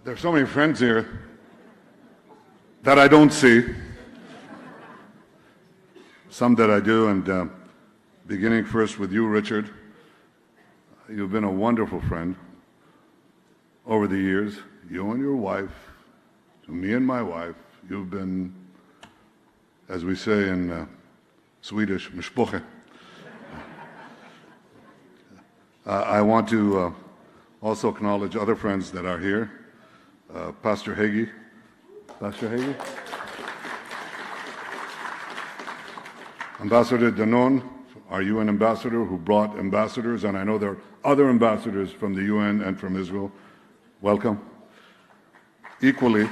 There's so many friends here that I don't see, some that I do, and beginning first with you, Richard. You've been a wonderful friend over the years. You and your wife, to me and my wife, you've been, as we say in Swedish, mishpoche. I want to also acknowledge other friends that are here. Pastor Hagee. Pastor Hagee? Ambassador Danon, our UN ambassador who brought ambassadors, and I know there are other ambassadors from the UN and from Israel. Welcome. Equally,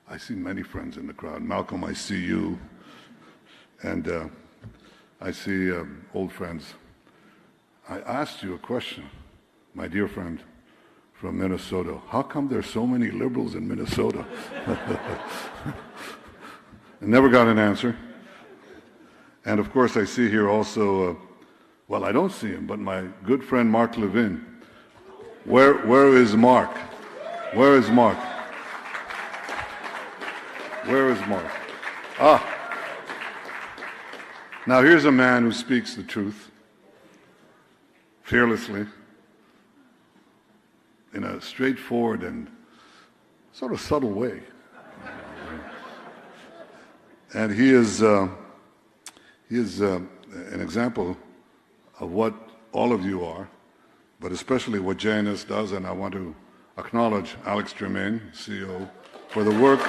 I see many friends in the crowd. Malcolm, I see you. And I see old friends. I asked you a question, my dear friend from Minnesota. How come there's so many liberals in Minnesota? I never got an answer. And of course, I see here also, well, I don't see him, but my good friend Mark Levin. Where is Mark? Where is Mark? Where is Mark? Ah. Now here's a man who speaks the truth, fearlessly, in a straightforward and sort of subtle way. And he is an example of what all of you are, but especially what JNS does, and I want to acknowledge Alex Germain, CEO, for the work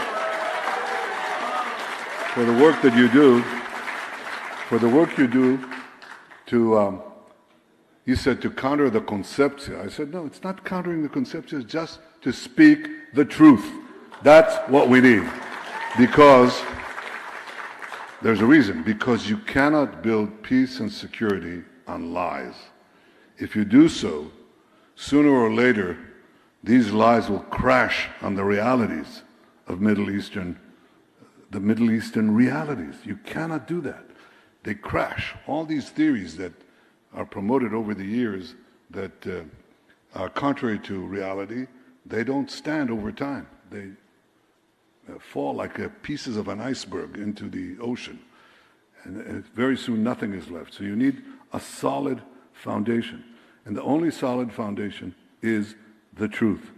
that you do. For the work you do to, he said, to counter the conceptia. I said, no, it's not countering the conceptia, it's just to speak the truth. That's what we need. Because, there's a reason, because you cannot build peace and security on lies. If you do so, sooner or later, these lies will crash on the realities of the Middle Eastern realities. You cannot do that. They crash. All these theories that are promoted over the years that are contrary to reality, they don't stand over time. They fall like pieces of an iceberg into the ocean. And very soon nothing is left. So you need a solid foundation. And the only solid foundation is the truth.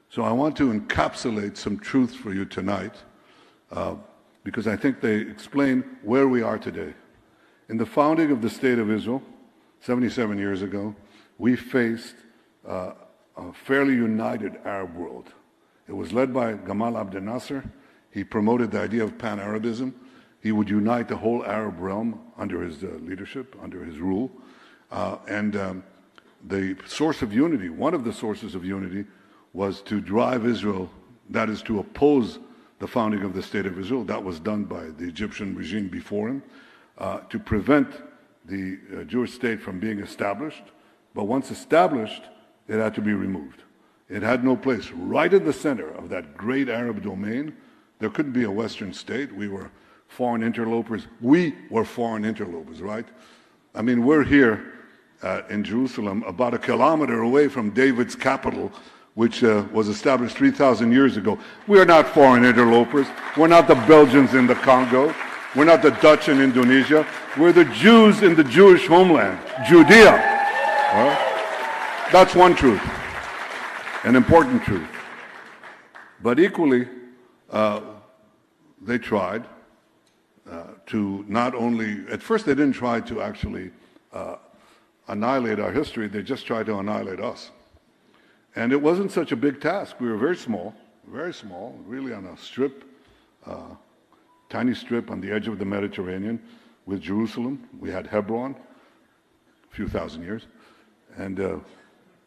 So I want to encapsulate some truths for you tonight because I think they explain where we are today. In the founding of the State of Israel, 77 years ago, we faced a fairly united Arab world. It was led by Gamal Abdel Nasser. He promoted the idea of pan-Arabism. He would unite the whole Arab realm under his leadership, under his rule. The source of unity, one of the sources of unity, was to drive Israel, that is to oppose the founding of the State of Israel. That was done by the Egyptian regime before him. To prevent the Jewish state from being established. But once established, it had to be removed. It had no place. Right in the center of that great Arab domain, there couldn't be a Western state. We were foreign interlopers. We were foreign interlopers, right? I mean, we're here in Jerusalem, about a kilometer away from David's capital, which was established 3,000 years ago. We are not foreign interlopers. We're not the Belgians in the Congo. We're not the Dutch in Indonesia. We're the Jews in the Jewish homeland, Judea. Right? That's one truth, an important truth. But equally, they tried to not only, at first they didn't try to actually annihilate our history, they just tried to annihilate us. And it wasn't such a big task. We were very small, really on a strip, tiny strip on the edge of the Mediterranean with Jerusalem. We had Hebron, a few thousand years, and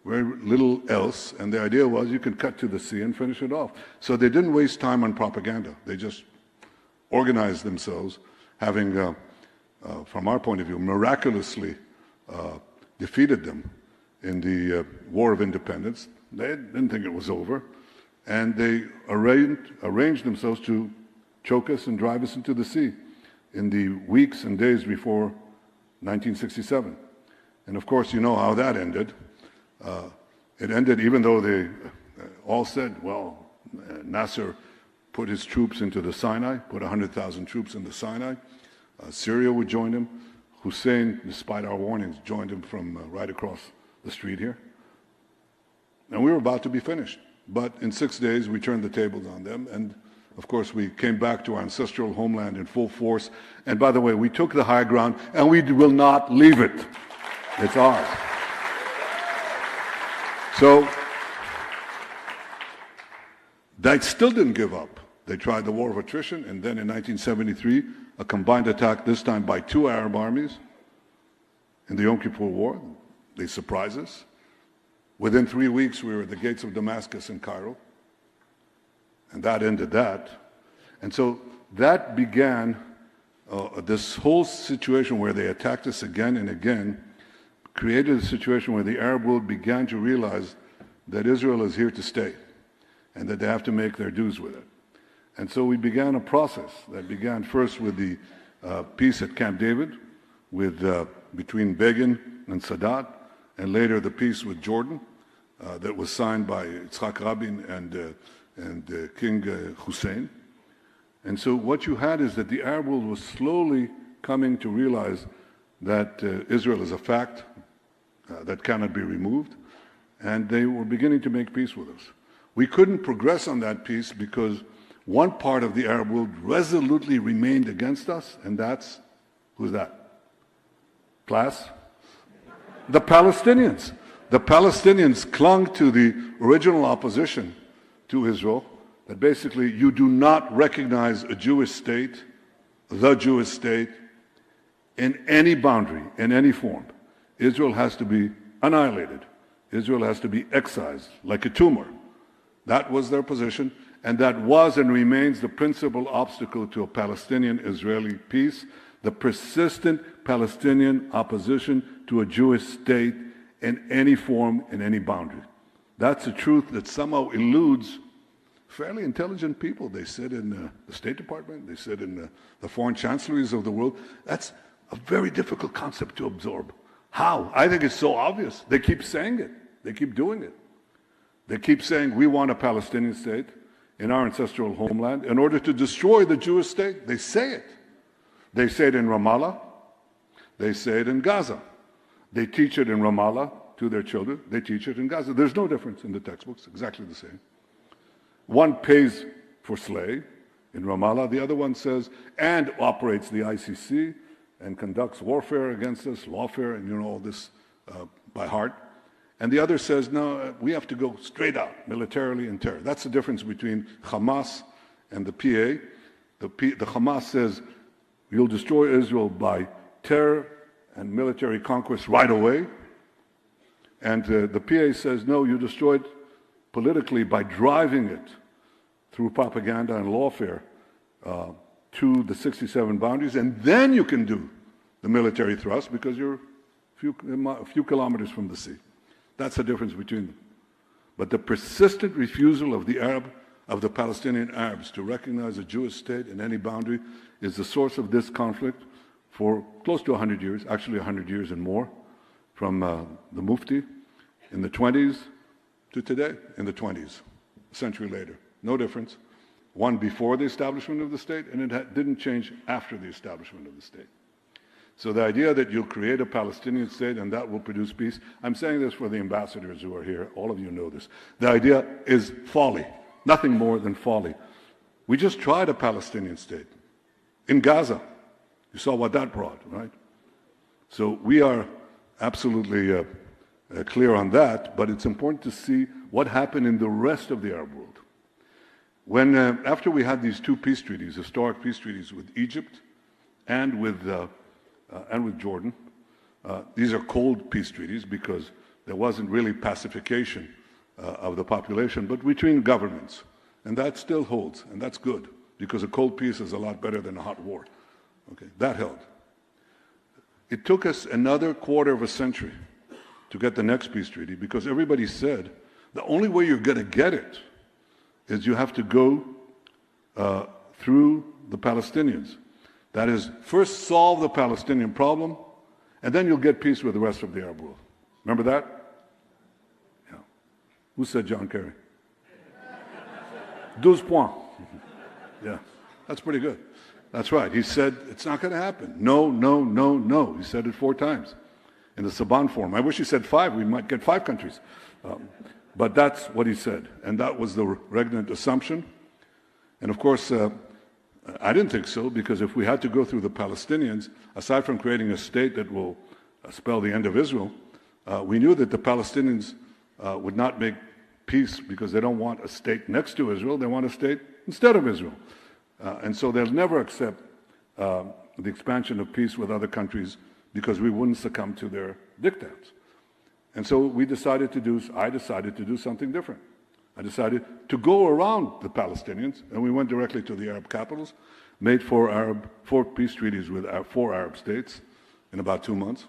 very little else. And the idea was you can cut to the sea and finish it off. So they didn't waste time on propaganda. They just organized themselves, having, from our point of view, miraculously defeated them in the War of Independence. They didn't think it was over. And they arranged themselves to choke us and drive us into the sea in the weeks and days before 1967. And of course, you know how that ended. It ended, even though they all said, well, Nasser put his troops into the Sinai, put 100,000 troops in the Sinai. Syria would join him. Hussein, despite our warnings, joined him from right across the street here. And we were about to be finished. But in 6 days, we turned the tables on them. And, of course, we came back to our ancestral homeland in full force. And, by the way, we took the high ground, and we will not leave it. It's ours. So they still didn't give up. They tried the war of attrition, and then in 1973, a combined attack, this time by 2 Arab armies in the Yom Kippur War. They surprised us. Within 3 weeks, we were at the gates of Damascus and Cairo, and that ended that. And so that began this whole situation where they attacked us again and again, created a situation where the Arab world began to realize that Israel is here to stay and that they have to make their dues with it. And so we began a process that began first with the peace at Camp David between Begin and Sadat, and later the peace with Jordan that was signed by Yitzhak Rabin and King Hussein. And so what you had is that the Arab world was slowly coming to realize that Israel is a fact that cannot be removed, and they were beginning to make peace with us. We couldn't progress on that peace because one part of the Arab world resolutely remained against us, and that's, who's that? Class? The Palestinians. The Palestinians clung to the original opposition to Israel, that basically you do not recognize a Jewish state, the Jewish state, in any boundary, in any form. Israel has to be annihilated. Israel has to be excised, like a tumor. That was their position, and that was and remains the principal obstacle to a Palestinian-Israeli peace, the persistent Palestinian opposition to a Jewish state in any form, in any boundary. That's a truth that somehow eludes fairly intelligent people. They sit in the State Department, they sit in the foreign chancelleries of the world. That's a very difficult concept to absorb. How? I think it's so obvious. They keep saying it. They keep doing it. They keep saying, we want a Palestinian state in our ancestral homeland in order to destroy the Jewish state. They say it. They say it in Ramallah. They say it in Gaza. They teach it in Ramallah to their children. They teach it in Gaza. There's no difference in the textbooks, exactly the same. One pays for slay in Ramallah. The other one says, and operates the ICC and conducts warfare against us, lawfare, and all this by heart. And the other says, no, we have to go straight out, militarily and terror. That's the difference between Hamas and the PA. The Hamas says, you'll destroy Israel by terror and military conquest right away. And the PA says, no, you destroy it politically by driving it through propaganda and lawfare to the 67 boundaries, and then you can do the military thrust because you're a few kilometers from the sea. That's the difference between them. But the persistent refusal of the Palestinian Arabs to recognize a Jewish state in any boundary is the source of this conflict for close to 100 years, actually 100 years and more, from the Mufti in the 20s to today in the 20s, a century later. No difference. One before the establishment of the state, and it didn't change after the establishment of the state. So the idea that you'll create a Palestinian state and that will produce peace, I'm saying this for the ambassadors who are here, all of you know this. The idea is folly, nothing more than folly. We just tried a Palestinian state in Gaza. You saw what that brought, right? So we are absolutely clear on that, but it's important to see what happened in the rest of the Arab world. When, after we had these 2 peace treaties, historic peace treaties with Egypt and with Jordan, these are cold peace treaties because there wasn't really pacification of the population, but between governments. And that still holds, and that's good, because a cold peace is a lot better than a hot war. Okay, that held. It took us another quarter of a century to get the next peace treaty because everybody said the only way you're going to get it is you have to go through the Palestinians. That is, first solve the Palestinian problem, and then you'll get peace with the rest of the Arab world. Remember that? Yeah. Who said John Kerry? 12 points. Yeah, that's pretty good. That's right. He said, it's not going to happen. No, no, no, no. He said it 4 times in the Saban Forum. I wish he said 5. We might get 5 countries. But that's what he said. And that was the regnant assumption. And of course, I didn't think so, because if we had to go through the Palestinians, aside from creating a state that will spell the end of Israel, we knew that the Palestinians would not make peace because they don't want a state next to Israel. They want a state instead of Israel. And so they'll never accept the expansion of peace with other countries because we wouldn't succumb to their diktats. And so I decided to do something different. I decided to go around the Palestinians, and we went directly to the Arab capitals, made 4 peace treaties with 4 Arab states in about 2 months.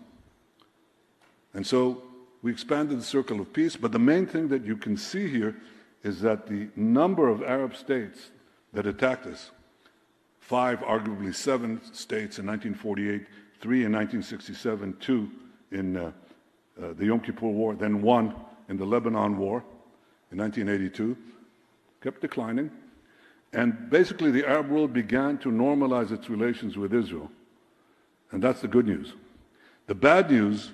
And so we expanded the circle of peace, but the main thing that you can see here is that the number of Arab states that attacked us, 5, arguably 7 states in 1948, 3 in 1967, 2 in the Yom Kippur War, then 1 in the Lebanon War in 1982, kept declining. And basically the Arab world began to normalize its relations with Israel. And that's the good news. The bad news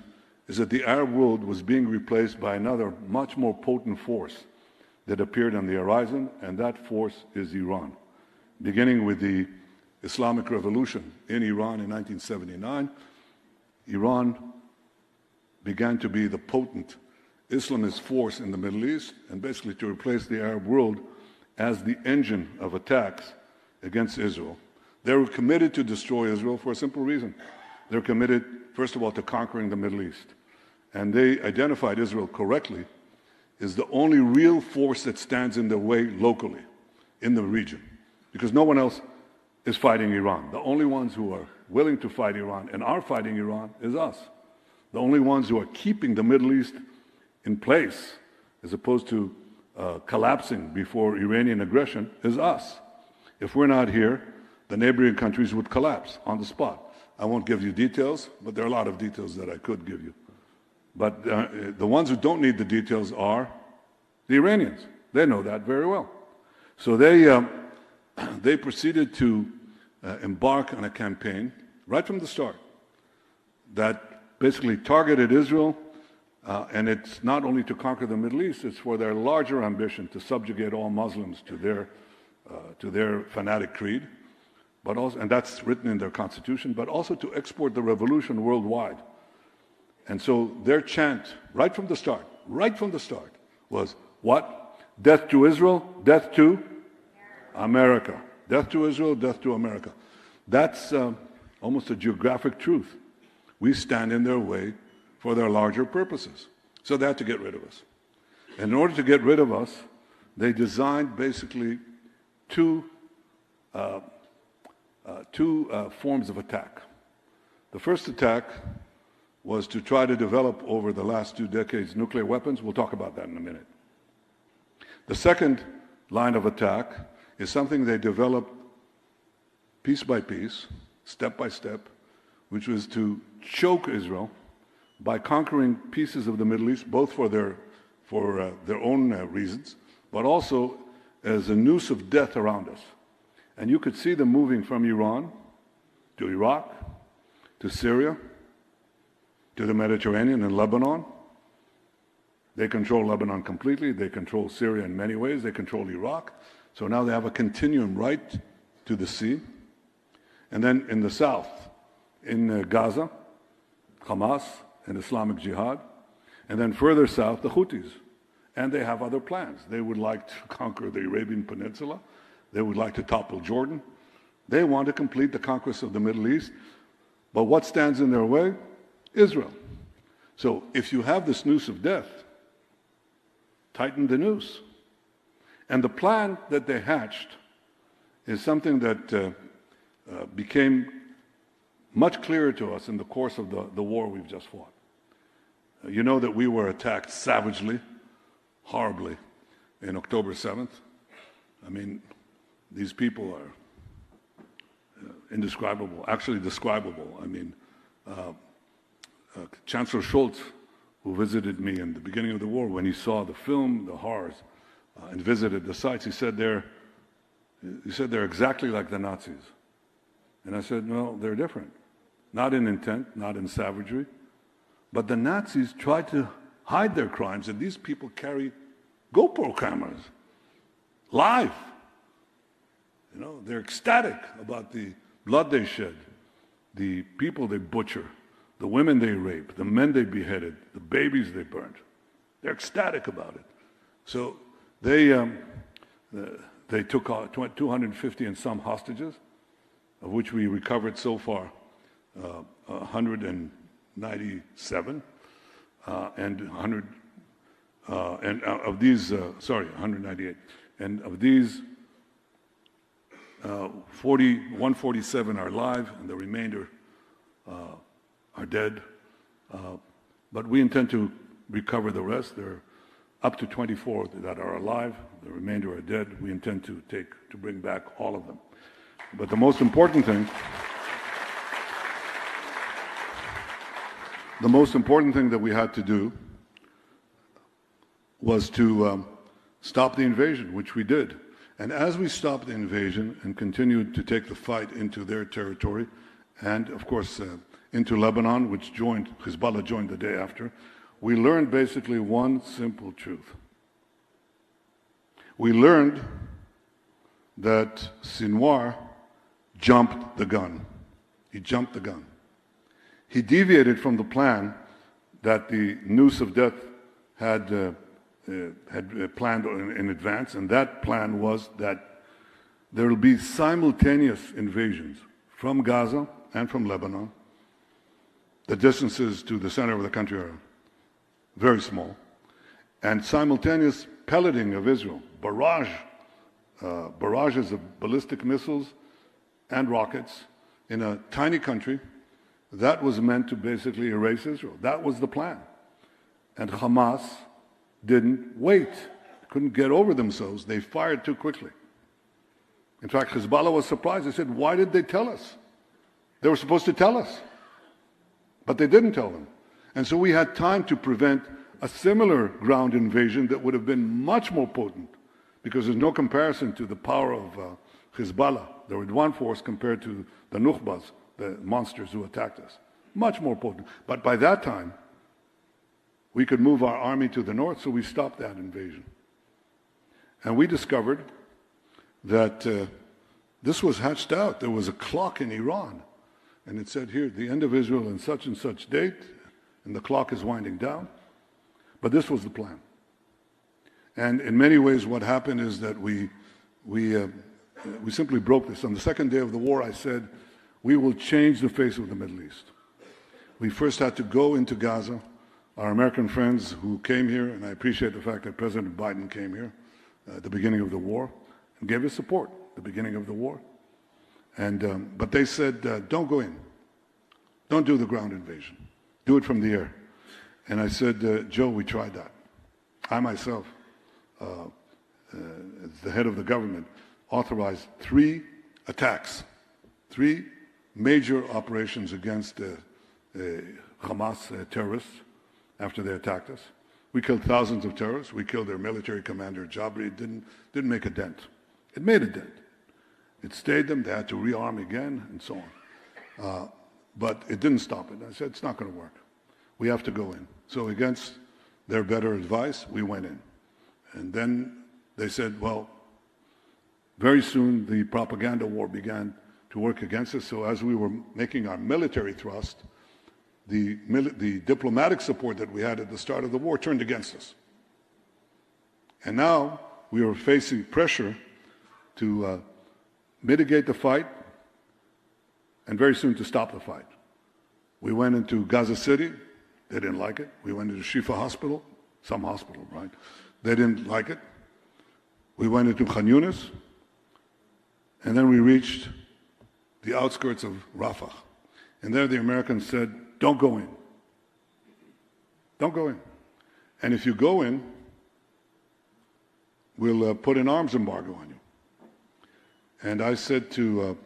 is that the Arab world was being replaced by another much more potent force that appeared on the horizon, and that force is Iran. Beginning with the Islamic Revolution in Iran in 1979, Iran began to be the potent Islamist force in the Middle East, and basically to replace the Arab world as the engine of attacks against Israel. They were committed to destroy Israel for a simple reason. They're committed, first of all, to conquering the Middle East. And they identified Israel correctly as the only real force that stands in their way locally in the region, because no one else is fighting Iran. The only ones who are willing to fight Iran and are fighting Iran is us. The only ones who are keeping the Middle East in place, as opposed to collapsing before Iranian aggression, is us. If we're not here, the neighboring countries would collapse on the spot. I won't give you details, but there are a lot of details that I could give you. But the ones who don't need the details are the Iranians. They know that very well. So they proceeded to embark on a campaign right from the start that basically targeted Israel, and it's not only to conquer the Middle East, it's for their larger ambition to subjugate all Muslims to their fanatic creed, but also, and that's written in their constitution, but also to export the revolution worldwide. And so their chant right from the start was what? Death to Israel, death to America. Death to Israel, death to America. That's almost a geographic truth. We stand in their way for their larger purposes. So they had to get rid of us. And in order to get rid of us, they designed basically two forms of attack. The first attack was to try to develop over the last 2 decades nuclear weapons. We'll talk about that in a minute. The second line of attack is something they developed piece by piece, step by step, which was to choke Israel by conquering pieces of the Middle East, both for their own reasons, but also as a noose of death around us. And you could see them moving from Iran to Iraq, to Syria, to the Mediterranean and Lebanon. They control Lebanon completely. They control Syria in many ways. They control Iraq. So now they have a continuum right to the sea. And then in the south, in Gaza, Hamas and Islamic Jihad. And then further south, the Houthis. And they have other plans. They would like to conquer the Arabian Peninsula. They would like to topple Jordan. They want to complete the conquest of the Middle East. But what stands in their way? Israel. So if you have this noose of death, tighten the noose. And the plan that they hatched is something that became much clearer to us in the course of the war we've just fought. You know that we were attacked savagely, horribly, in October 7th. I mean, these people are indescribable, actually describable. I mean, Chancellor Scholz, who visited me in the beginning of the war, when he saw the film, the horrors, and visited the sites, he said they're exactly like the Nazis. And I said, no, they're different. Not in intent, not in savagery, but the Nazis tried to hide their crimes, and these people carry GoPro cameras, live. You know, they're ecstatic about the blood they shed, the people they butcher, the women they rape, the men they beheaded, the babies they burnt. They're ecstatic about it. So they took 250 and some hostages, of which we recovered so far 197, and 198. And of these, 147 are alive, and the remainder are dead. But we intend to recover the rest. There are up to 24 that are alive. The remainder are dead. We intend to bring back all of them. But the most important thing that we had to do was to stop the invasion, which we did. And as we stopped the invasion and continued to take the fight into their territory, and of course into Lebanon, which Hezbollah joined the day after, we learned basically one simple truth. We learned that Sinwar jumped the gun. He jumped the gun. He deviated from the plan that the noose of death had planned in advance, and that plan was that there will be simultaneous invasions from Gaza and from Lebanon. The distances to the center of the country are very small, and simultaneous pelleting of Israel, barrages of ballistic missiles and rockets in a tiny country that was meant to basically erase Israel. That was the plan. And Hamas didn't wait, couldn't get over themselves. They fired too quickly. In fact, Hezbollah was surprised. They said, why did they tell us? They were supposed to tell us. But they didn't tell them. And so we had time to prevent a similar ground invasion that would have been much more potent, because there's no comparison to the power of Hezbollah, the Ridwan force, compared to the Nukhbas, the monsters who attacked us. Much more potent. But by that time, we could move our army to the north, so we stopped that invasion. And we discovered that this was hatched out. There was a clock in Iran, and it said here, the end of Israel in such and such date, and the clock is winding down. But this was the plan. And in many ways, what happened is that we simply broke this. On the second day of the war, I said, we will change the face of the Middle East. We first had to go into Gaza. Our American friends who came here, and I appreciate the fact that President Biden came here at the beginning of the war and gave us support at the beginning of the war. And but they said, don't go in. Don't do the ground invasion. Do it from the air. And I said, Joe, we tried that. I myself, as the head of the government, authorized 3 attacks, 3 major operations against Hamas terrorists after they attacked us. We killed thousands of terrorists. We killed their military commander, Jabri. It didn't make a dent. It made a dent. It stayed them. They had to rearm again and so on. But it didn't stop it. I said, it's not going to work. We have to go in. So against their better advice, we went in. And then they said, well, very soon the propaganda war began to work against us. So as we were making our military thrust, the diplomatic support that we had at the start of the war turned against us. And now we were facing pressure to mitigate the fight and very soon to stop the fight. We went into Gaza City. They didn't like it. We went into Shifa Hospital, some hospital, right? They didn't like it. We went into Khan Yunis, and then we reached the outskirts of Rafah. And there the Americans said, don't go in. Don't go in. And if you go in, we'll put an arms embargo on you. And I said to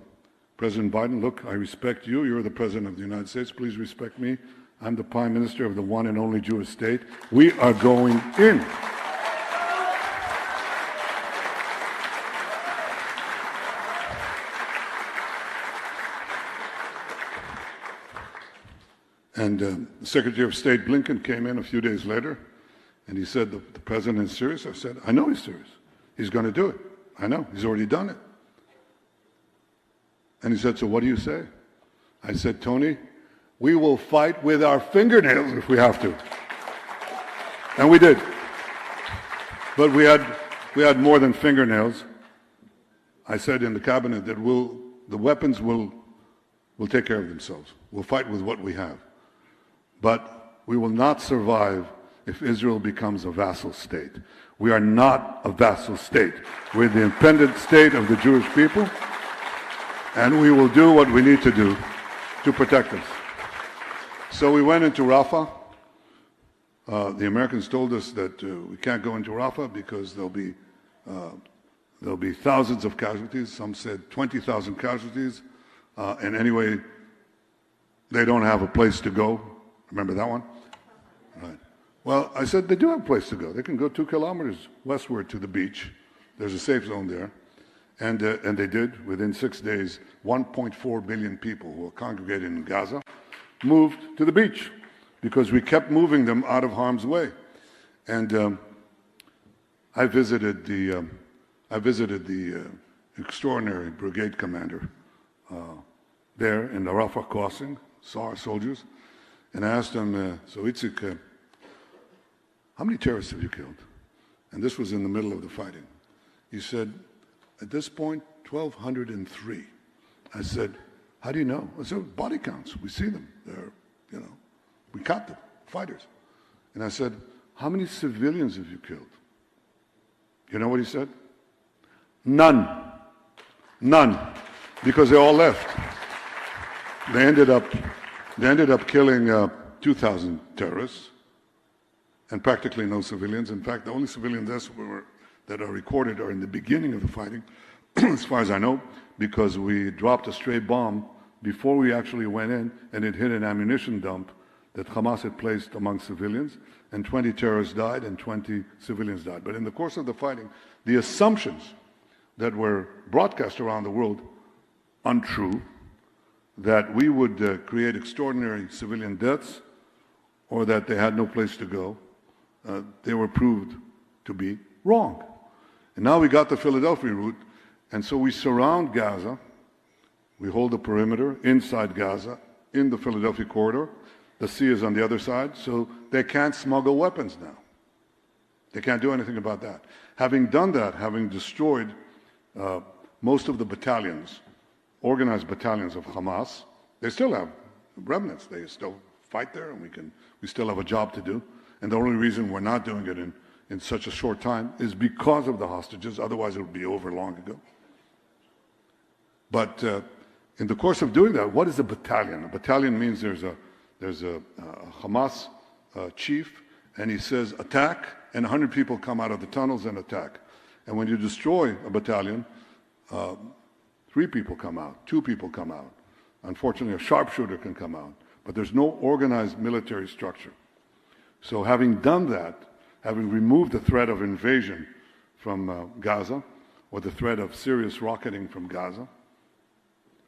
President Biden, look, I respect you. You're the President of the United States. Please respect me. I'm the Prime Minister of the one and only Jewish state. We are going in. And Secretary of State Blinken came in a few days later, and he said, the president is serious? I said, I know he's serious. He's going to do it. I know. He's already done it. And he said, so what do you say? I said, Tony, we will fight with our fingernails if we have to. And we did. But we had more than fingernails. I said in the cabinet that the weapons will take care of themselves. We'll fight with what we have. But we will not survive if Israel becomes a vassal state. We are not a vassal state. We're the independent state of the Jewish people, and we will do what we need to do to protect us. So we went into Rafah. The Americans told us that we can't go into Rafah because there'll be thousands of casualties. Some said 20,000 casualties. And anyway, they don't have a place to go. Remember that one? Right. Well, I said they do have a place to go. They can go 2 kilometers westward to the beach. There's a safe zone there. And they did. Within 6 days, 1.4 billion people who are congregated in Gaza moved to the beach because we kept moving them out of harm's way. And I visited the extraordinary brigade commander there in the Rafah crossing, saw our soldiers, and I asked him, so Itzik, how many terrorists have you killed? And this was in the middle of the fighting. He said, at this point, 1,203. I said, how do you know? I said, body counts. We see them. They're, we count them, fighters. And I said, how many civilians have you killed? You know what he said? None. None. Because they all left. They ended up killing 2,000 terrorists and practically no civilians. In fact, the only civilian deaths that are recorded are in the beginning of the fighting, as far as I know, because we dropped a stray bomb before we actually went in, and it hit an ammunition dump that Hamas had placed among civilians, and 20 terrorists died and 20 civilians died. But in the course of the fighting, the assumptions that were broadcast around the world, untrue, that we would create extraordinary civilian deaths or that they had no place to go, they were proved to be wrong. And now we got the Philadelphia route, and so we surround Gaza. We hold the perimeter inside Gaza, in the Philadelphia corridor. The sea is on the other side, so they can't smuggle weapons now. They can't do anything about that. Having done that, having destroyed most of the battalions, organized battalions of Hamas, they still have remnants. They still fight there, and we still have a job to do. And the only reason we're not doing it in such a short time is because of the hostages. Otherwise, it would be over long ago. But in the course of doing that, what is a battalion? A battalion means there's a Hamas chief, and he says attack, and 100 people come out of the tunnels and attack. And when you destroy a battalion, 3 people come out, 2 people come out. Unfortunately, a sharpshooter can come out, but there's no organized military structure. So having done that, having removed the threat of invasion from Gaza, or the threat of serious rocketing from Gaza,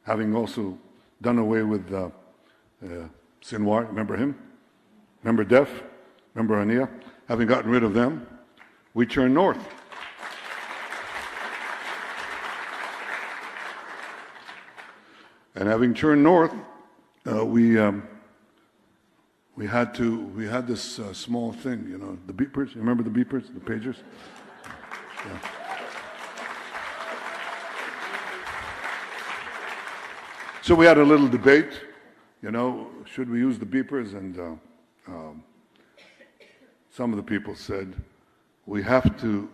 having also done away with Sinwar, remember him? Remember Def? Remember Ania? Having gotten rid of them, we turn north. And having turned north, we had this small thing, the beepers. You remember the beepers, the pagers? Yeah. So we had a little debate, should we use the beepers? And some of the people said, we have to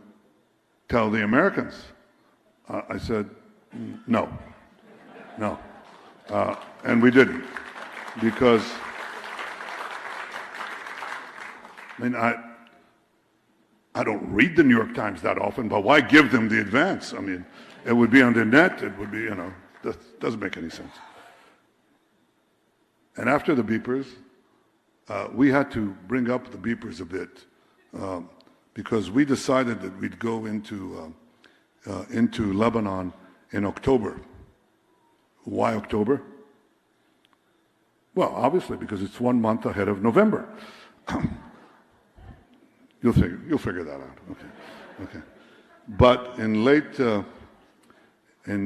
tell the Americans. I said, no. And we didn't, because I don't read the New York Times that often, but why give them the advance? It would be on the net, it would be, that doesn't make any sense. And after the beepers, we had to bring up the beepers a bit because we decided that we'd go into Lebanon in October. Why October? Well, obviously because it's 1 month ahead of November. You'll figure that out. Okay. But in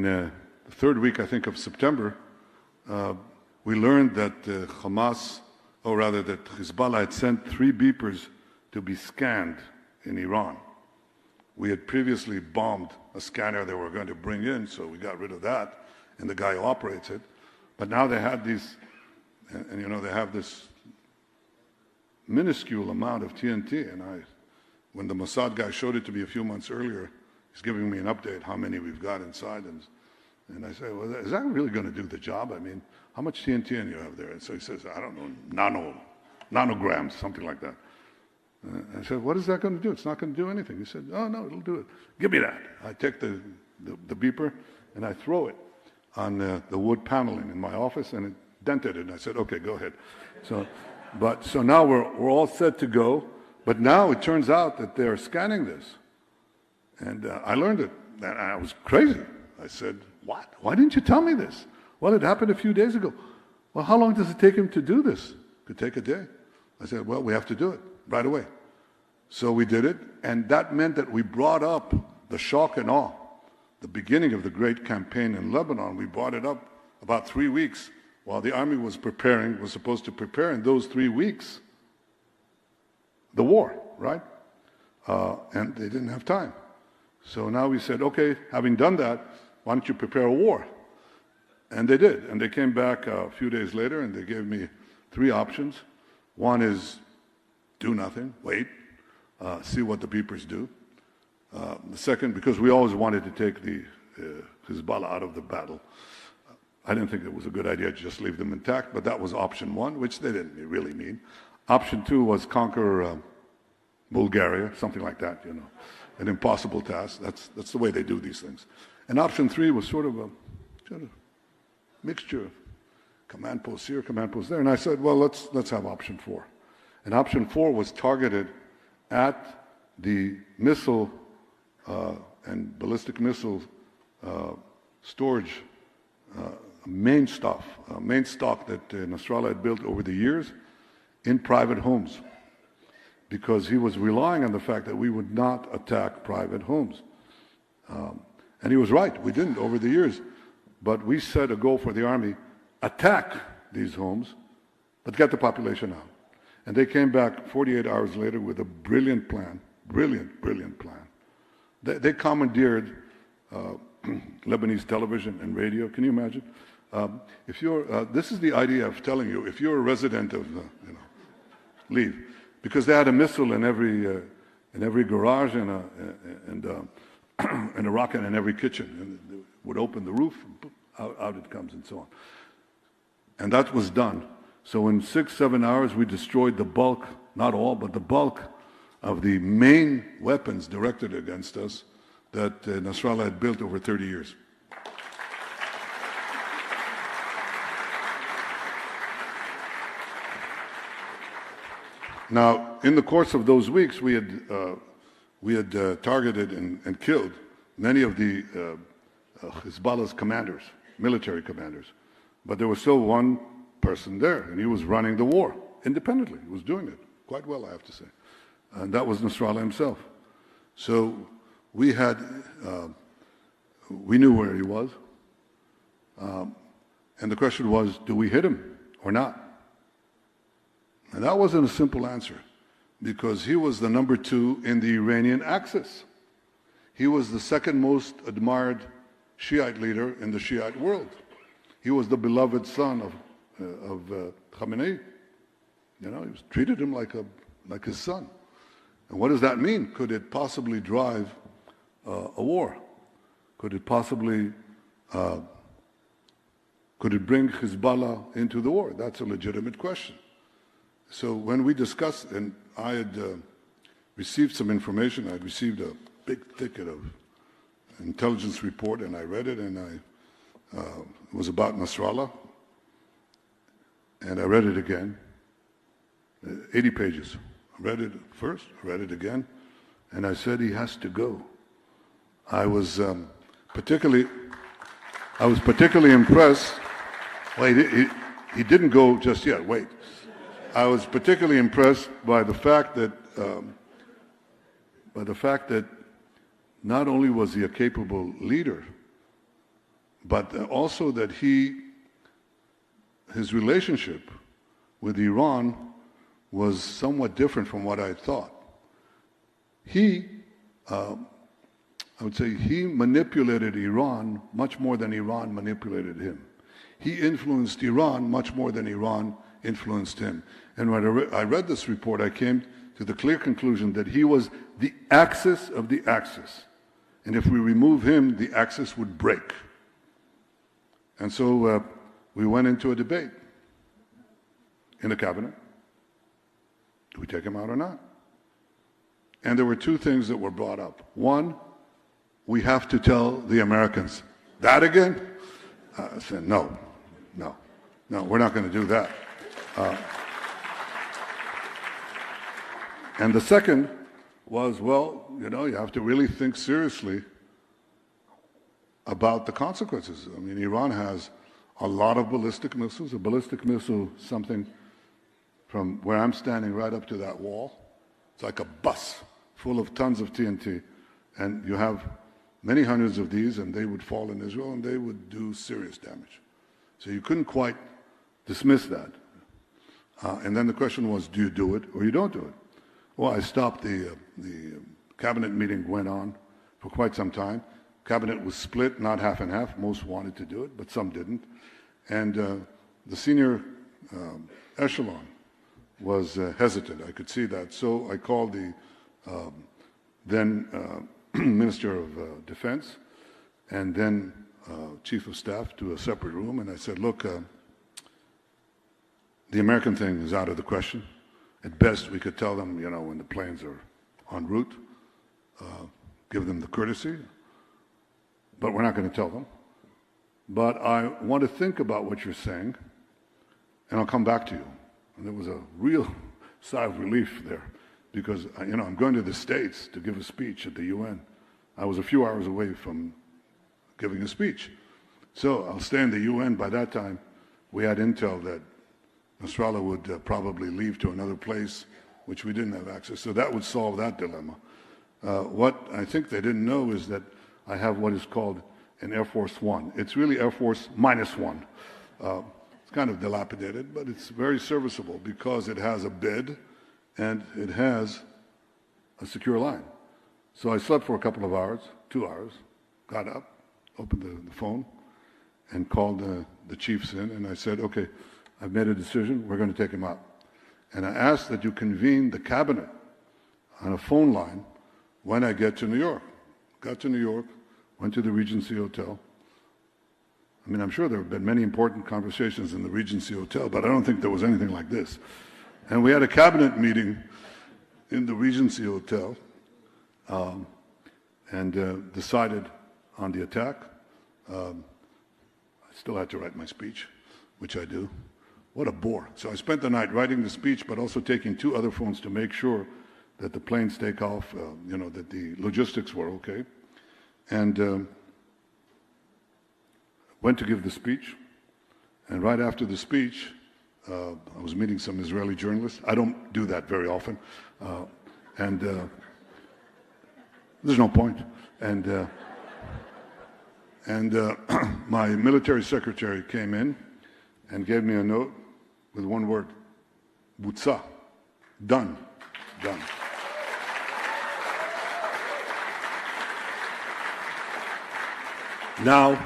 the third week, I think, of September, we learned that that Hezbollah had sent 3 beepers to be scanned in Iran. We had previously bombed a scanner they were going to bring in, so we got rid of that, and the guy who operates it. But now they had these, and they have this minuscule amount of TNT, and when the Mossad guy showed it to me a few months earlier, he's giving me an update how many we've got inside, and I say, well, is that really going to do the job? I mean, how much TNT do you have there? And so he says, I don't know, nanograms, something like that. I said, what is that going to do? It's not going to do anything. He said, oh, no, it'll do it. Give me that. I take the beeper and I throw it on the wood paneling in my office, and it dented it. And I said, okay, go ahead. So now we're all set to go. But now it turns out that they're scanning this. And I learned it. And I was crazy. I said, what? Why didn't you tell me this? Well, it happened a few days ago. Well, how long does it take him to do this? It could take a day. I said, well, we have to do it right away. So we did it, and that meant that we brought up the shock and awe. The beginning of the great campaign in Lebanon, we brought it up about 3 weeks while the army was supposed to prepare in those 3 weeks the war, right? And they didn't have time. So now we said, okay, having done that, why don't you prepare a war? And they did. And they came back a few days later and they gave me 3 options. One is do nothing, wait, see what the beepers do. The second, because we always wanted to take the Hezbollah out of the battle. I didn't think it was a good idea to just leave them intact, but that was option 1, which they didn't really mean. Option 2 was conquer Bulgaria, something like that, an impossible task. That's the way they do these things. And option 3 was sort of a mixture of command posts here, command posts there. And I said, well, let's have option 4. And option 4 was targeted at the missile and ballistic missile storage main stock that Nasrallah had built over the years in private homes, because he was relying on the fact that we would not attack private homes. And he was right, we didn't over the years. But we set a goal for the army, attack these homes, but get the population out. And they came back 48 hours later with a brilliant plan, brilliant plan. They commandeered Lebanese television and radio. Can you imagine? This is the idea of telling you, if you're a resident of, leave. Because they had a missile in every garage and a rocket in every kitchen. And they would open the roof, and out it comes, and so on. And that was done. So in 6-7 hours, we destroyed the bulk, not all, but the bulk of the main weapons directed against us that Nasrallah had built over 30 years. Now, in the course of those weeks, we had targeted and killed many of the Hezbollah's commanders, military commanders. But there was still one person there, and he was running the war independently. He was doing it quite well, I have to say. And that was Nasrallah himself. So we knew where he was. And the question was, do we hit him or not? And that wasn't a simple answer, because he was the number 2 in the Iranian axis. He was the second most admired Shiite leader in the Shiite world. He was the beloved son of Khamenei. He treated him like his son. And what does that mean? Could it possibly drive a war? Could it possibly could it bring Hezbollah into the war? That's a legitimate question. So when we discussed, and I had received some information, I had received a big thicket of intelligence report, and I read it, and it was about Nasrallah, and I read it again, 80 pages. I read it first, I read it again, and I said he has to go. I was particularly impressed. Well, he didn't go just yet. Wait. I was particularly impressed by the fact that not only was he a capable leader, but also that his relationship with Iran was somewhat different from what I thought. I would say he manipulated Iran much more than Iran manipulated him. He influenced Iran much more than Iran influenced him. And when I read this report, I came to the clear conclusion that he was the axis of the axis. And if we remove him, the axis would break. And so we went into a debate in the cabinet. Do we take him out or not? And there were two things that were brought up. One, we have to tell the Americans. That again? I said, no, we're not going to do that. And the second was, well, you have to really think seriously about the consequences. I mean, Iran has a lot of ballistic missiles. A ballistic missile, something from where I'm standing right up to that wall. It's like a bus full of tons of TNT. And you have many hundreds of these, and they would fall in Israel, and they would do serious damage. So you couldn't quite dismiss that. And then the question was, do you do it or you don't do it? Well, I stopped. The cabinet meeting went on for quite some time. Cabinet was split, not half and half. Most wanted to do it, but some didn't. And the senior echelon was hesitant. I could see that. So I called the then Minister of Defense and then Chief of Staff to a separate room, and I said, look, the American thing is out of the question. At best, we could tell them, when the planes are en route, give them the courtesy, but we're not going to tell them. But I want to think about what you're saying, and I'll come back to you. And there was a real sigh of relief there, because, I'm going to the States to give a speech at the UN. I was a few hours away from giving a speech. So I'll stay in the UN. By that time, we had intel that Nasrallah would probably leave to another place, which we didn't have access. So that would solve that dilemma. What I think they didn't know is that I have what is called an Air Force One. It's really Air Force -1. It's kind of dilapidated, but it's very serviceable because it has a bed and it has a secure line. So I slept for a couple of hours, 2 hours, got up, opened the phone, and called the chiefs in, and I said, okay, I've made a decision, we're going to take him out. And I asked that you convene the cabinet on a phone line when I get to New York. Got to New York, went to the Regency Hotel. I mean, I'm sure there have been many important conversations in the Regency Hotel, but I don't think there was anything like this. And we had a cabinet meeting in the Regency Hotel and decided on the attack. I still had to write my speech, which I do. What a bore. So I spent the night writing the speech, but also taking 2 other phones to make sure that the planes take off, that the logistics were okay. And went to give the speech. And right after the speech, I was meeting some Israeli journalists. I don't do that very often. And there's no point. And my military secretary came in and gave me a note with one word, Butsa, done. Now,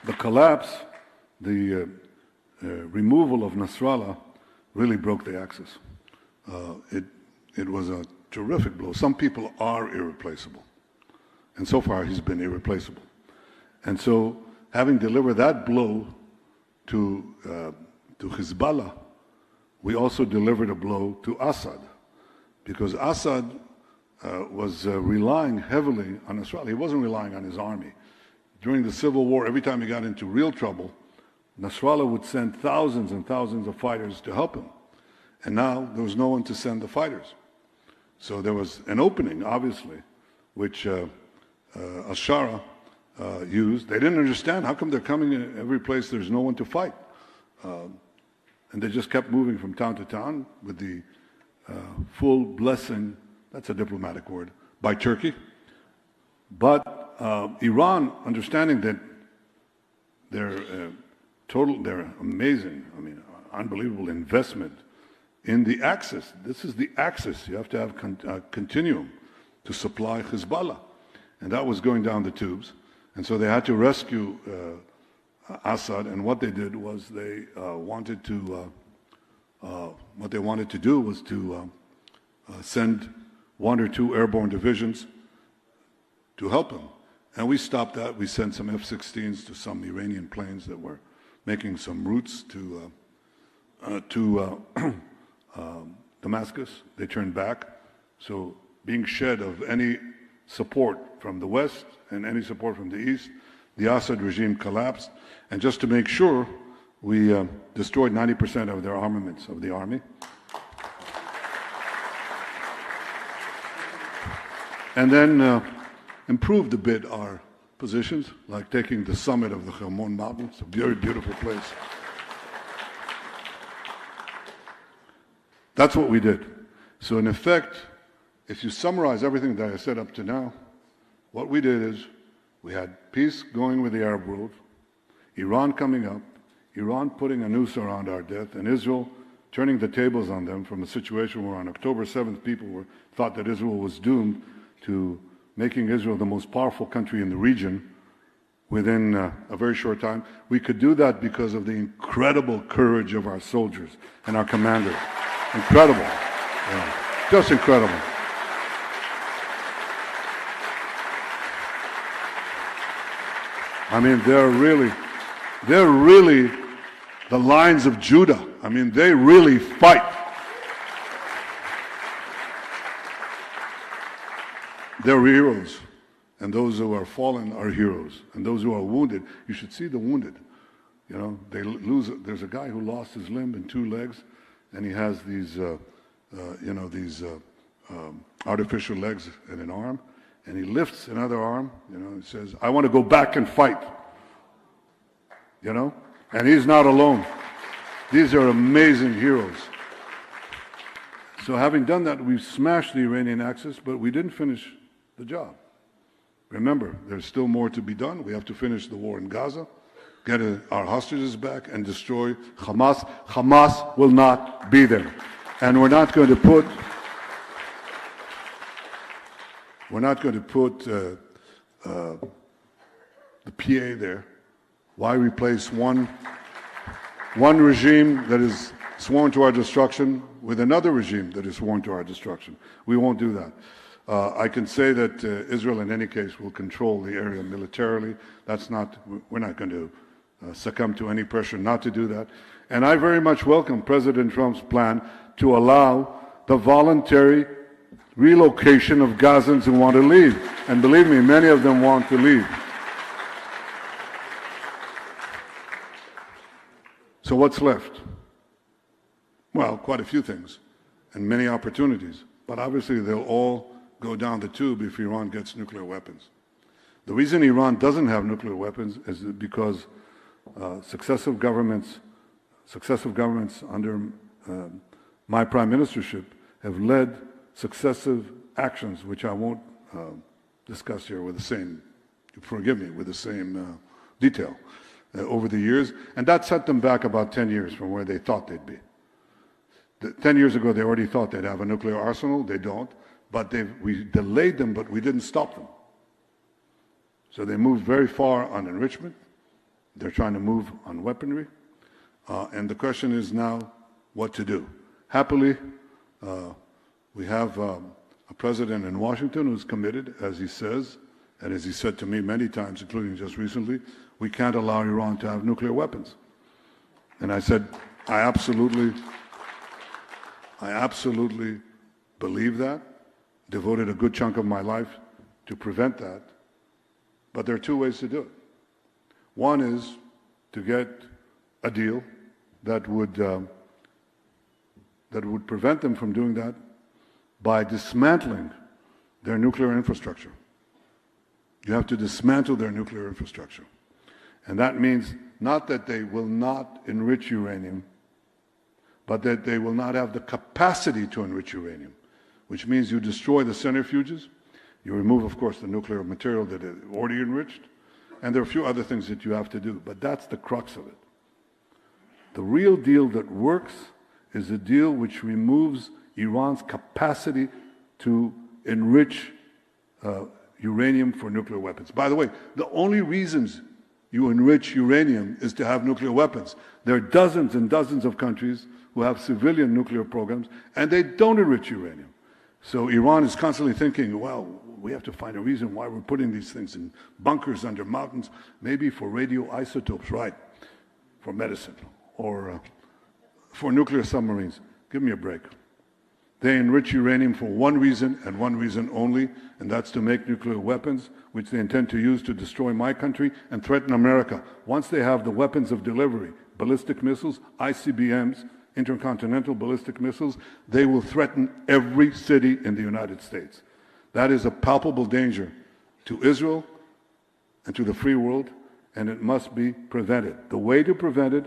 the collapse, the removal of Nasrallah really broke the axis. It was a terrific blow. Some people are irreplaceable. And so far, he's been irreplaceable. And so, having delivered that blow to Hezbollah, we also delivered a blow to Assad, because Assad was relying heavily on Nasrallah. He wasn't relying on his army. During the civil war, every time he got into real trouble, Nasrallah would send thousands and thousands of fighters to help him. And now there was no one to send the fighters. So there was an opening, obviously, which Al-Shara used. They didn't understand, how come they're coming in every place there's no one to fight? And they just kept moving from town to town with the full blessing, that's a diplomatic word, by Turkey. But Iran, understanding that their amazing, unbelievable investment in the axis. This is the axis. You have to have a continuum to supply Hezbollah. And that was going down the tubes. And so they had to rescue Assad. And what they did was they wanted to send 1 or 2 airborne divisions to help him. And we stopped that. We sent some F-16s to some Iranian planes that were making some routes to Damascus. They turned back. So being shed of any support from the West and any support from the East, the Assad regime collapsed. And just to make sure, we destroyed 90% of their armaments of the army. And then improved a bit our positions, like taking the summit of the Hermon Mountain. It's a very beautiful place. That's what we did. So in effect, if you summarize everything that I said up to now, what we did is we had peace going with the Arab world, Iran coming up, Iran putting a noose around our death, and Israel turning the tables on them from a situation where on October 7th people thought that Israel was doomed to making Israel the most powerful country in the region within a very short time. We could do that because of the incredible courage of our soldiers and our commanders. Incredible. Yeah. Just incredible. I mean, they're really the lions of Judah. I mean, they really fight. They're heroes. And those who are fallen are heroes. And those who are wounded, you should see the wounded. You know, there's a guy who lost his limb and 2 legs, and he has these, artificial legs and an arm, and he lifts another arm, he says, I want to go back and fight. And he's not alone. These are amazing heroes. So having done that, we've smashed the Iranian axis, but we didn't finish the job. Remember, there's still more to be done. We have to finish the war in Gaza, get our hostages back, and destroy Hamas. Hamas will not be there. And we're not going to put the PA there. Why replace one regime that is sworn to our destruction with another regime that is sworn to our destruction? We won't do that. I can say that Israel, in any case, will control the area militarily. We're not going to succumb to any pressure not to do that. And I very much welcome President Trump's plan to allow the voluntary relocation of Gazans who want to leave. And believe me, many of them want to leave. So what's left? Well, quite a few things and many opportunities. But obviously they'll all go down the tube if Iran gets nuclear weapons. The reason Iran doesn't have nuclear weapons is because successive governments under my prime ministership have led successive actions, which I won't discuss here with the same, forgive me, with the same detail over the years. And that set them back about 10 years from where they thought they'd be. 10 years ago, they already thought they'd have a nuclear arsenal. They don't. But we delayed them, but we didn't stop them. So they moved very far on enrichment. They're trying to move on weaponry. And the question is now what to do. Happily, we have a president in Washington who's committed, as he says, and as he said to me many times, including just recently, we can't allow Iran to have nuclear weapons. And I said, I absolutely believe that, devoted a good chunk of my life to prevent that. But there are 2 ways to do it. One is to get a deal that would that would prevent them from doing that by dismantling their nuclear infrastructure. You have to dismantle their nuclear infrastructure. And that means not that they will not enrich uranium, but that they will not have the capacity to enrich uranium, which means you destroy the centrifuges, you remove, of course, the nuclear material that is already enriched, and there are a few other things that you have to do, but that's the crux of it. The real deal that works is a deal which removes Iran's capacity to enrich uranium for nuclear weapons. By the way, the only reasons you enrich uranium is to have nuclear weapons. There are dozens and dozens of countries who have civilian nuclear programs, and they don't enrich uranium. So Iran is constantly thinking, well, we have to find a reason why we're putting these things in bunkers under mountains, maybe for radioisotopes, right, for medicine, or for nuclear submarines. Give me a break. They enrich uranium for one reason and one reason only, and that's to make nuclear weapons, which they intend to use to destroy my country and threaten America. Once they have the weapons of delivery, ballistic missiles, ICBMs, intercontinental ballistic missiles, they will threaten every city in the United States. That is a palpable danger to Israel and to the free world, and it must be prevented. The way to prevent it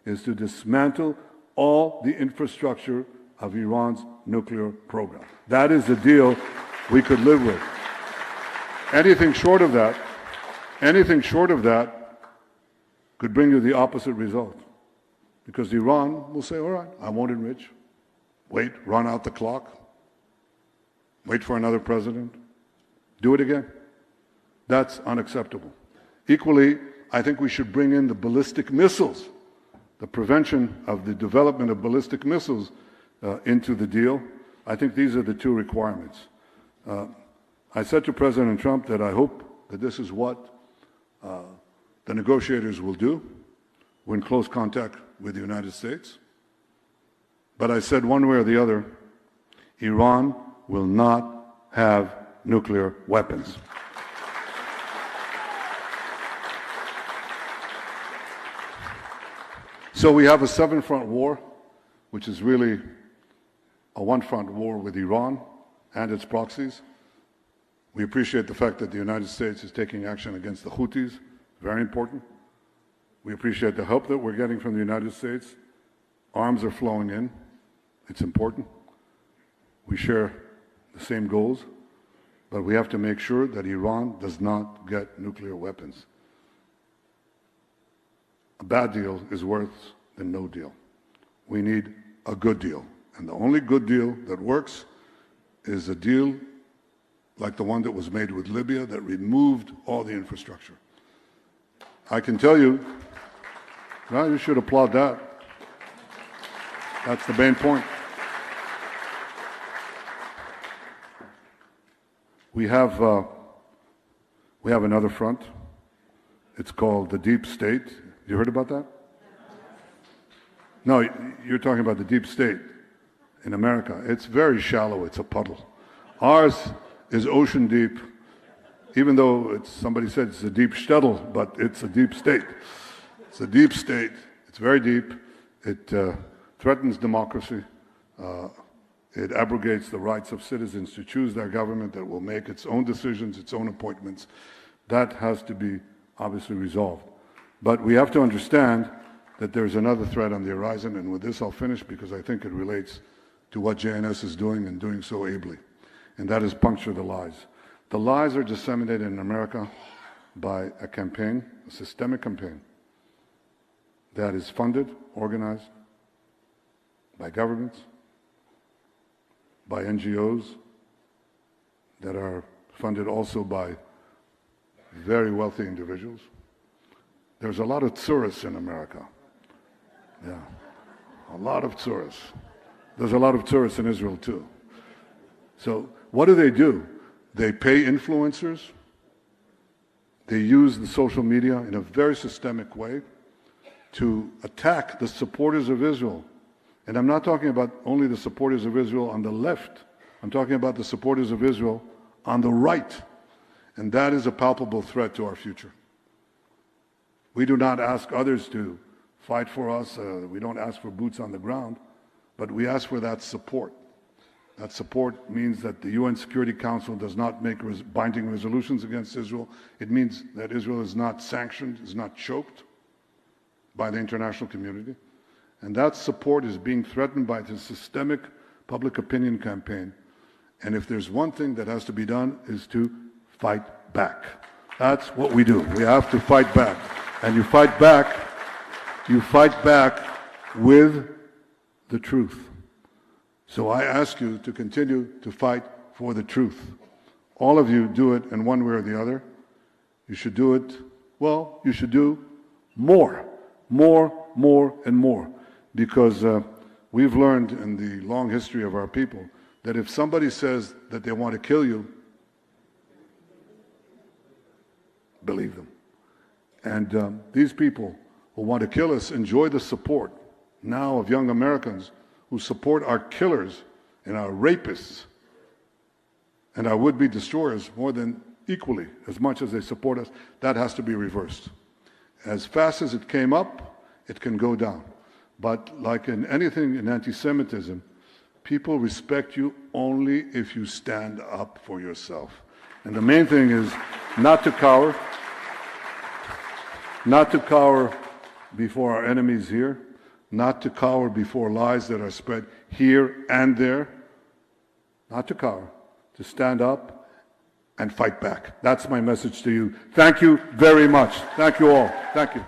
is to dismantle all the infrastructure of Iran's nuclear program. That is the deal we could live with. Anything short of that could bring you the opposite result. Because Iran will say, all right, I won't enrich. Wait, run out the clock. Wait for another president. Do it again. That's unacceptable. Equally, I think we should bring in the ballistic missiles, the prevention of the development of ballistic missiles into the deal. I think these are the two requirements. I said to President Trump that I hope that this is what the negotiators will do. We're in close contact with the United States. But I said one way or the other, Iran will not have nuclear weapons. So we have a seven-front war, which is really a one-front war with Iran and its proxies. We appreciate the fact that the United States is taking action against the Houthis, very important. We appreciate the help that we're getting from the United States. Arms are flowing in. It's important. We share the same goals, but we have to make sure that Iran does not get nuclear weapons. A bad deal is worse than no deal. We need a good deal. And the only good deal that works is a deal like the one that was made with Libya that removed all the infrastructure. I can tell you, well, you should applaud that. That's the main point. We have another front. It's called the deep state. You heard about that? No, you're talking about the deep state in America. It's very shallow. It's a puddle. Ours is ocean deep, even though somebody said it's a deep shtetl, but it's a deep state. It's a deep state. It's very deep. It threatens democracy. It abrogates the rights of citizens to choose their government that will make its own decisions, its own appointments. That has to be obviously resolved. But we have to understand that there's another threat on the horizon, and with this I'll finish because I think it relates to what JNS is doing and doing so ably, and that is puncture the lies. The lies are disseminated in America by a campaign, a systemic campaign, that is funded, organized by governments, by NGOs, that are funded also by very wealthy individuals. There's a lot of tourists in America. Yeah, a lot of tourists. There's a lot of tourists in Israel too. So what do? They pay influencers. They use the social media in a very systemic way to attack the supporters of Israel. And I'm not talking about only the supporters of Israel on the left. I'm talking about the supporters of Israel on the right. And that is a palpable threat to our future. We do not ask others to fight for us. We don't ask for boots on the ground. But we ask for that support. That support means that the UN Security Council does not make binding resolutions against Israel. It means that Israel is not sanctioned, is not choked by the international community. And that support is being threatened by the systemic public opinion campaign. And if there's one thing that has to be done is to fight back. That's what we do. We have to fight back. And you fight back with the truth. So I ask you to continue to fight for the truth. All of you do it in one way or the other. You should do it, well, you should do more, and more. Because we've learned in the long history of our people that if somebody says that they want to kill you, believe them. And these people who want to kill us enjoy the support now of young Americans who support our killers and our rapists and our would-be destroyers more than equally as much as they support us. That has to be reversed. As fast as it came up, it can go down. But like in anything in anti-Semitism, people respect you only if you stand up for yourself. And the main thing is not to cower before our enemies here, not to cower before lies that are spread here and there, not to cower, to stand up and fight back. That's my message to you. Thank you very much. Thank you all. Thank you.